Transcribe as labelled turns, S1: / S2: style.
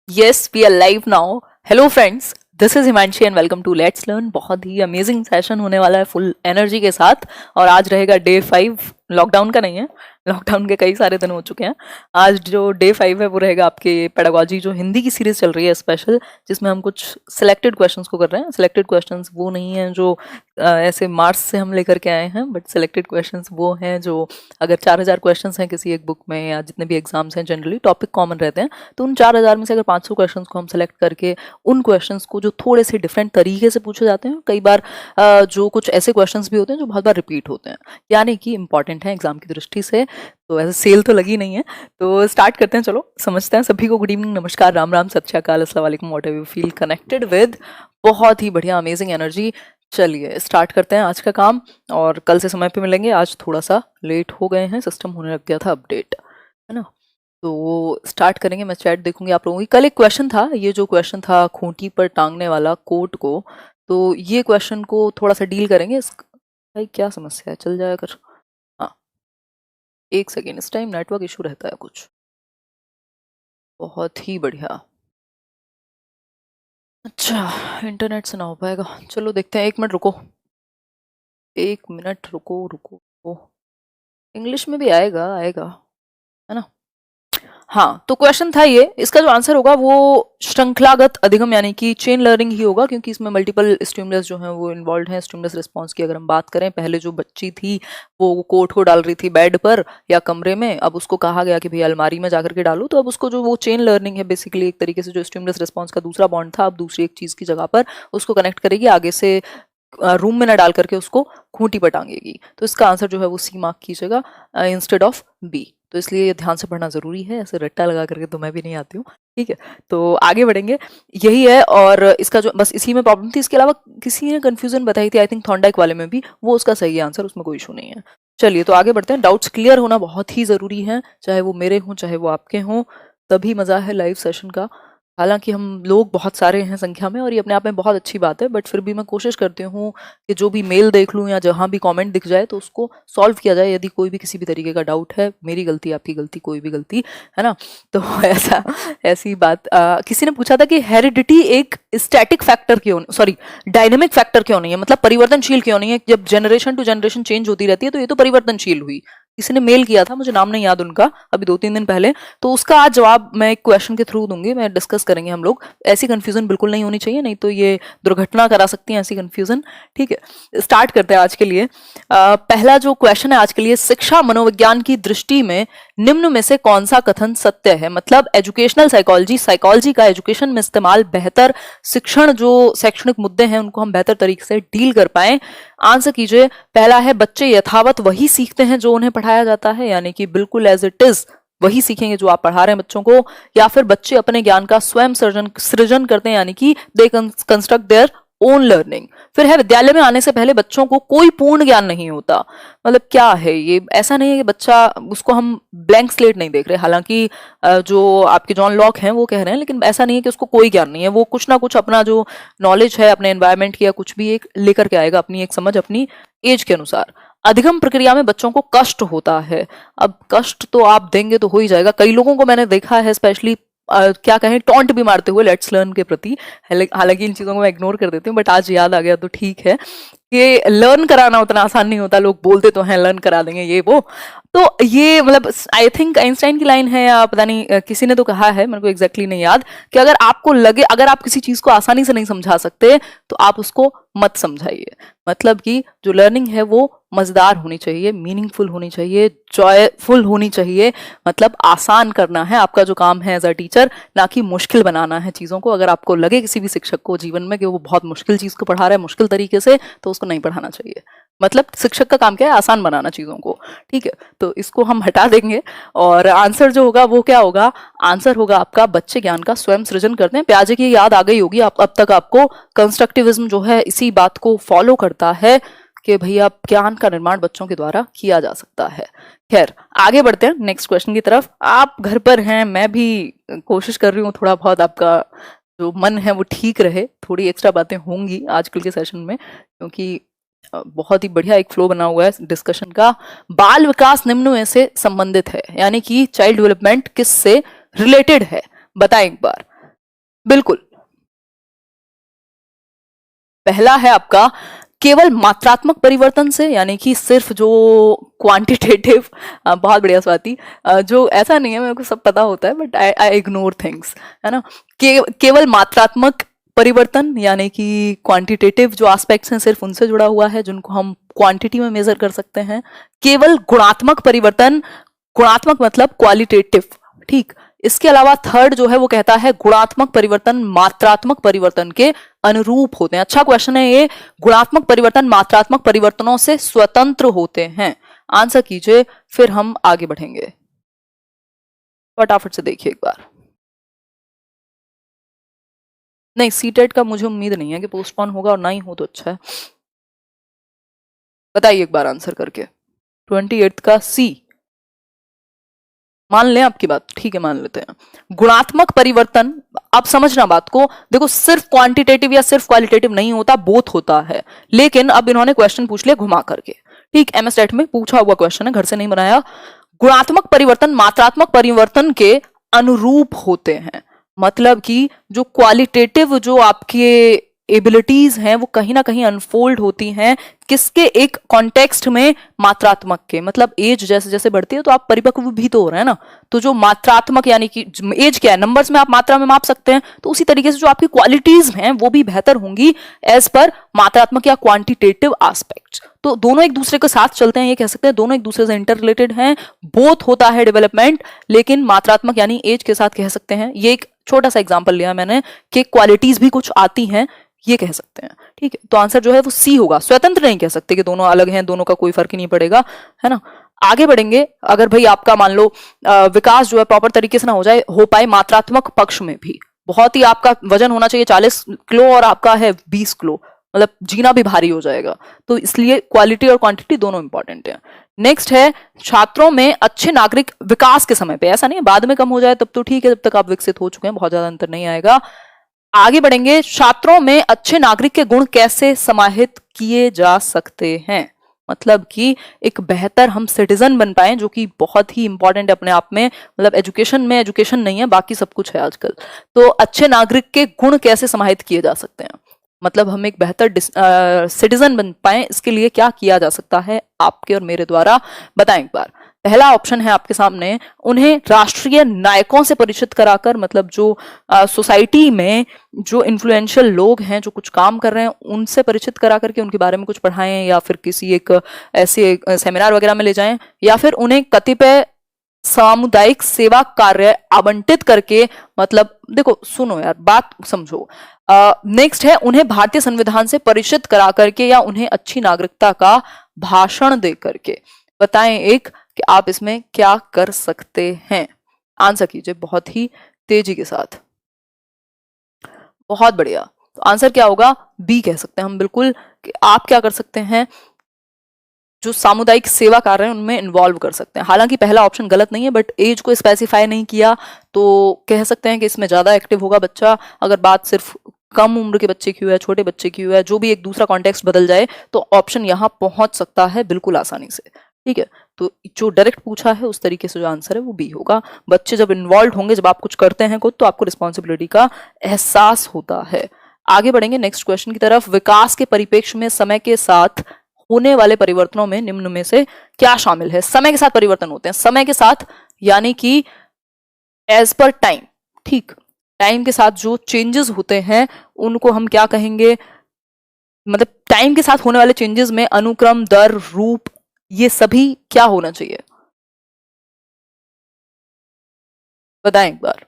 S1: Yes, we are live now. Hello friends, this is Himanshi and welcome to let's learn. बहुत ही amazing session होने वाला है full energy के साथ। और आज रहेगा डे 5, लॉकडाउन का नहीं है, लॉकडाउन के कई सारे दिन हो चुके हैं। आज जो डे 5 है वो रहेगा आपके पेडागोजी जो हिंदी की सीरीज चल रही है स्पेशल, जिसमें हम कुछ सिलेक्टेड क्वेश्चंस को कर रहे हैं। सिलेक्टेड क्वेश्चंस वो नहीं है जो ऐसे मार्क्स से हम लेकर के आए हैं, बट सिलेक्टेड क्वेश्चंस वो हैं जो अगर 4000 क्वेश्चंस हैं किसी एक बुक में या जितने भी एग्जाम्स हैं जनरली टॉपिक कॉमन रहते हैं, तो उन 4000 में से अगर 500 क्वेश्चंस को हम सेलेक्ट करके उन क्वेश्चंस को जो थोड़े से डिफरेंट तरीके से पूछे जाते हैं, कई बार जो कुछ ऐसे क्वेश्चंस भी होते हैं जो बहुत बार रिपीट होते हैं, यानी कि इंपॉर्टेंट है एग्जाम की दृष्टि से। तो ऐसे सेल तो लगी नहीं है, तो स्टार्ट करते हैं। चलो समझते हैं। सभी को गुड इवनिंग, नमस्कार, राम राम, सत श्री अकाल, अस्सलाम वालेकुम, what ever you feel connected with. बहुत ही बढ़िया अमेजिंग एनर्जी। चलिए स्टार्ट करते हैं आज का काम, और कल से समय पे मिलेंगे। आज थोड़ा सा लेट हो गए हैं, सिस्टम होने लग गया था अपडेट, है ना। तो स्टार्ट करेंगे। मैं चैट देखूंगी आप लोगों की। कल एक क्वेश्चन था, ये जो क्वेश्चन था खूंटी पर टांगने वाला कोट को, तो ये क्वेश्चन को थोड़ा सा डील करेंगे। भाई क्या समस्या है, चल जाया कर। हाँ, एक सेकेंड, इस टाइम नेटवर्क इशू रहता है कुछ। बहुत ही बढ़िया। अच्छा, इंटरनेट से ना हो पाएगा। चलो देखते हैं, 1 मिनट रुको, 1 मिनट रुको रुको रुको। इंग्लिश में भी आएगा आएगा, है ना। हाँ, तो क्वेश्चन था ये, इसका जो आंसर होगा वो श्रृंखलागत अधिगम यानी कि चेन लर्निंग ही होगा, क्योंकि इसमें मल्टीपल स्टिमुलस जो हैं वो इन्वॉल्व हैं। स्टिमुलस रिस्पांस की अगर हम बात करें, पहले जो बच्ची थी वो कोट को डाल रही थी बेड पर या कमरे में, अब उसको कहा गया कि भैया अलमारी में जाकर के डालो, तो अब उसको जो वो चेन लर्निंग है बेसिकली, एक तरीके से जो स्टिमुलस रिस्पांस का दूसरा बॉन्ड था, अब दूसरी एक चीज की जगह पर उसको कनेक्ट करेगी, आगे से रूम में ना डाल करके उसको खूंटी पर टांगेगी। तो इसका आंसर जो है वो सी मार्क कीजिएगा इंस्टेड ऑफ बी। तो इसलिए ये ध्यान से पढ़ना जरूरी है, ऐसे रट्टा लगा करके तो मैं भी नहीं आती हूँ, ठीक है। तो आगे बढ़ेंगे, यही है। और इसका जो बस इसी में प्रॉब्लम थी, इसके अलावा किसी ने कंफ्यूजन बताई थी आई थिंक थॉर्नडाइक वाले में भी, वो उसका सही आंसर, उसमें कोई इशू नहीं है। चलिए तो आगे बढ़ते हैं। डाउट्स क्लियर होना बहुत ही जरूरी है, चाहे वो मेरे हों चाहे वो आपके हों, तभी मजा है लाइव सेशन का। हालांकि हम लोग बहुत सारे हैं संख्या में और ये अपने आप में बहुत अच्छी बात है, बट फिर भी मैं कोशिश करती हूँ कि जो भी मेल देख लूँ या जहाँ भी कमेंट दिख जाए तो उसको सॉल्व किया जाए। यदि कोई भी किसी भी तरीके का डाउट है, मेरी गलती आपकी गलती कोई भी गलती, है ना। तो ऐसी बात। किसी ने पूछा था कि हेरिडिटी एक स्टैटिक फैक्टर क्यों, सॉरी डायनेमिक फैक्टर क्यों नहीं है, मतलब परिवर्तनशील क्यों नहीं है। जब जनरेशन टू जनरेशन चेंज होती रहती है तो ये तो परिवर्तनशील हुई। किसी ने मेल किया था, मुझे नाम नहीं याद उनका, अभी 2-3 दिन पहले, तो उसका आज जवाब मैं एक क्वेश्चन के थ्रू दूंगी, मैं डिस्कस करेंगे हम लोग। ऐसी कंफ्यूजन बिल्कुल नहीं होनी चाहिए, नहीं तो ये दुर्घटना करा सकती है ऐसी कंफ्यूजन, ठीक है। स्टार्ट करते हैं आज के लिए। पहला जो क्वेश्चन है आज के लिए, शिक्षा मनोविज्ञान की दृष्टि में निम्न में से कौन सा कथन सत्य है। मतलब एजुकेशनल साइकोलॉजी, साइकोलॉजी का एजुकेशन में इस्तेमाल बेहतर शिक्षण, जो शैक्षणिक मुद्दे हैं उनको हम बेहतर तरीके से डील कर पाए। आंसर कीजिए। पहला है, बच्चे यथावत वही सीखते हैं जो उन्हें पढ़ाया जाता है, यानी कि बिल्कुल एज इट इज वही सीखेंगे जो आप पढ़ा रहे हैं बच्चों को। या फिर बच्चे अपने ज्ञान का स्वयं सृजन करते हैं, यानी कि दे कंस्ट्रक्ट देयर ओन लर्निंग। फिर है, विद्यालय में आने से पहले बच्चों को कोई पूर्ण ज्ञान नहीं होता। मतलब क्या है ये, ऐसा नहीं है कि बच्चा, उसको हम ब्लैंक स्लेट नहीं देख रहे। हालांकि जो आपके जॉन लॉक हैं वो कह रहे हैं, लेकिन ऐसा नहीं है कि उसको कोई ज्ञान नहीं है। वो कुछ ना कुछ अपना जो नॉलेज है अपने एनवायरमेंट की या कुछ भी एक लेकर के आएगा, अपनी एक समझ अपनी एज के अनुसार। अधिगम प्रक्रिया में बच्चों को कष्ट होता है। अब कष्ट तो आप देंगे तो हो ही जाएगा। कई लोगों को मैंने देखा है स्पेशली क्या कहें, टॉन्ट भी मारते हुए लेट्स लर्न के प्रति। हालांकि इन चीजों को मैं इग्नोर कर देती हूँ, बट आज याद आ गया तो ठीक है कि लर्न कराना उतना आसान नहीं होता। लोग बोलते तो हैं लर्न करा देंगे ये वो, तो ये मतलब आई थिंक आइंस्टाइन की लाइन है या पता नहीं किसी ने तो कहा है, मेरे को एग्जैक्टली नहीं याद, कि अगर आपको लगे, अगर आप किसी चीज को आसानी से नहीं समझा सकते तो आप उसको मत समझाइए। मतलब कि जो लर्निंग है वो मजेदार होनी चाहिए, मीनिंगफुल होनी चाहिए, जॉयफुल होनी चाहिए। मतलब आसान करना है आपका जो काम है एज अ टीचर, ना कि मुश्किल बनाना है चीजों को। अगर आपको लगे किसी भी शिक्षक को जीवन में कि वो बहुत मुश्किल चीज को पढ़ा रहा है मुश्किल तरीके से, तो उसको नहीं पढ़ाना चाहिए। मतलब शिक्षक का काम क्या है, आसान बनाना चीजों को, ठीक है। तो इसको हम हटा देंगे और आंसर जो होगा वो क्या होगा, आंसर होगा आपका, बच्चे ज्ञान का स्वयं सृजन करते हैं। प्याजे की याद आ गई होगी आप, अब तक आपको कंस्ट्रक्टिविज्म जो है इसी बात को फॉलो करता है कि भैया ज्ञान का निर्माण बच्चों के द्वारा किया जा सकता है। खैर आगे बढ़ते हैं नेक्स्ट क्वेश्चन की तरफ। आप घर पर हैं, मैं भी कोशिश कर रही हूँ थोड़ा बहुत आपका जो मन है वो ठीक रहे। थोड़ी एक्स्ट्रा बातें होंगी आजकल के सेशन में, क्योंकि बहुत ही बढ़िया एक फ्लो बना हुआ है डिस्कशन का। बाल विकास निम्न में से संबंधित है, यानी कि चाइल्ड डेवलपमेंट किस से रिलेटेड है, बताएं एक बार। बिल्कुल। पहला है आपका केवल मात्रात्मक परिवर्तन से, यानी कि सिर्फ जो क्वांटिटेटिव, बहुत बढ़िया स्वाति, जो ऐसा नहीं है, मेरे को सब पता होता है बट आई इग्नोर थिंग्स, है ना। केवल मात्रात्मक परिवर्तन यानी कि क्वांटिटेटिव जो एस्पेक्ट्स हैं सिर्फ उनसे जुड़ा हुआ है जिनको हम क्वांटिटी में मेजर कर सकते हैं। केवल गुणात्मक परिवर्तन, गुणात्मक मतलब क्वालिटेटिव, ठीक। इसके अलावा थर्ड जो है वो कहता है गुणात्मक परिवर्तन मात्रात्मक परिवर्तन के अनुरूप होते हैं। अच्छा क्वेश्चन है ये, गुणात्मक परिवर्तन मात्रात्मक परिवर्तनों से स्वतंत्र होते हैं। आंसर कीजिए, फिर हम आगे बढ़ेंगे। फटाफट से देखिए एक बार। नहीं, सीटेट का मुझे उम्मीद नहीं है कि पोस्टपोन होगा, और ना ही हो तो अच्छा है। बताइए एक बार आंसर करके। 28 का सी, मान लें आपकी बात, ठीक है मान लेते हैं। गुणात्मक परिवर्तन, आप समझना बात को, देखो सिर्फ क्वांटिटेटिव या सिर्फ क्वालिटेटिव नहीं होता, बोथ होता है। लेकिन अब इन्होंने क्वेश्चन पूछ लिया घुमा करके, ठीक, एमएसटेट में पूछा हुआ क्वेश्चन है, घर से नहीं बनाया। गुणात्मक परिवर्तन मात्रात्मक परिवर्तन के अनुरूप होते हैं, मतलब कि जो क्वालिटेटिव जो आपके एबिलिटीज हैं वो कहीं ना कहीं अनफोल्ड होती हैं, किसके, एक कॉन्टेक्स्ट में, मात्रात्मक के। मतलब एज जैसे जैसे बढ़ती है तो आप परिपक्व भी तो हो रहे हैं ना, तो जो मात्रात्मक यानी कि एज क्या है, नंबर्स में आप मात्रा में माप सकते हैं, तो उसी तरीके से जो आपकी क्वालिटीज हैं वो भी बेहतर होंगी एज पर मात्रात्मक या क्वांटिटेटिव एस्पेक्ट्स। तो दोनों एक दूसरे के साथ चलते हैं, ये कह सकते हैं दोनों एक दूसरे से इंटर रिलेटेड हैं, बोथ होता है डेवलपमेंट, लेकिन मात्रात्मक यानी एज के साथ कह सकते हैं। ये एक छोटा सा एग्जाम्पल लिया मैंने कि क्वालिटीज भी कुछ आती हैं, ये कह सकते हैं, ठीक है। तो आंसर जो है वो सी होगा। स्वतंत्र नहीं कह सकते कि दोनों अलग हैं, दोनों का कोई फर्क ही नहीं पड़ेगा, है ना। आगे बढ़ेंगे। अगर भाई आपका मान लो विकास जो है प्रॉपर तरीके से ना हो पाए मात्रात्मक पक्ष में भी, बहुत ही आपका वजन होना चाहिए 40 किलो और आपका है 20 किलो, मतलब जीना भी भारी हो जाएगा। तो इसलिए क्वालिटी और क्वांटिटी दोनों इंपॉर्टेंट है। नेक्स्ट है छात्रों में अच्छे नागरिक विकास के समय पे, ऐसा नहीं है बाद में कम हो जाए तब तो ठीक है, जब तक आप विकसित हो चुके हैं बहुत ज्यादा अंतर नहीं आएगा। आगे बढ़ेंगे, छात्रों में अच्छे नागरिक के गुण कैसे समाहित किए जा सकते हैं, मतलब कि एक बेहतर हम सिटीजन बन पाए, जो कि बहुत ही इंपॉर्टेंट है अपने आप में। मतलब एजुकेशन में एजुकेशन नहीं है, बाकी सब कुछ है आजकल। तो अच्छे नागरिक के गुण कैसे समाहित किए जा सकते हैं, मतलब हम एक बेहतर सिटीजन बन पाए, इसके लिए क्या किया जा सकता है आपके और मेरे द्वारा, बताएं एक बार। पहला ऑप्शन है आपके सामने, उन्हें राष्ट्रीय नायकों से परिचित कराकर, मतलब जो सोसाइटी में जो इन्फ्लुएंशियल लोग हैं जो कुछ काम कर रहे हैं उनसे परिचित करा करके उनके बारे में कुछ पढ़ाएं, या फिर किसी एक ऐसे सेमिनार वगैरह में ले जाएं, या फिर उन्हें कतिपय सामुदायिक सेवा कार्य आवंटित करके, मतलब देखो सुनो यार बात समझो। नेक्स्ट है उन्हें भारतीय संविधान से परिचित करा करके या उन्हें अच्छी नागरिकता का भाषण दे करके। बताएं एक कि आप इसमें क्या कर सकते हैं, आंसर कीजिए बहुत ही तेजी के साथ। बहुत बढ़िया, तो आंसर क्या होगा, बी कह सकते हैं हम बिल्कुल, कि आप क्या कर सकते हैं, जो सामुदायिक सेवा कार्य है उनमें इन्वॉल्व कर सकते हैं। हालांकि पहला ऑप्शन गलत नहीं है, बट एज को स्पेसिफाई नहीं किया तो कह सकते हैं कि इसमें ज्यादा एक्टिव होगा बच्चा। अगर बात सिर्फ कम उम्र के बच्चे की हुआ है, छोटे बच्चे की हुआ है, जो भी एक दूसरा कॉन्टेक्स्ट बदल जाए, तो ऑप्शन यहाँ पहुंच सकता है बिल्कुल आसानी से, ठीक है। तो जो डायरेक्ट पूछा है उस तरीके से जो आंसर है वो बी होगा। बच्चे जब इन्वॉल्व होंगे, जब आप कुछ करते हैं खुद, तो आपको रिस्पॉन्सिबिलिटी का एहसास होता है। आगे बढ़ेंगे नेक्स्ट क्वेश्चन की तरफ। विकास के परिप्रेक्ष्य में समय के साथ होने वाले परिवर्तनों में निम्न में से क्या शामिल है। समय के साथ परिवर्तन होते हैं, समय के साथ यानी कि एज पर टाइम, ठीक, टाइम के साथ जो चेंजेस होते हैं उनको हम क्या कहेंगे, मतलब टाइम के साथ होने वाले चेंजेस में अनुक्रम, दर, रूप, ये सभी क्या होना चाहिए, बताएं एक बार।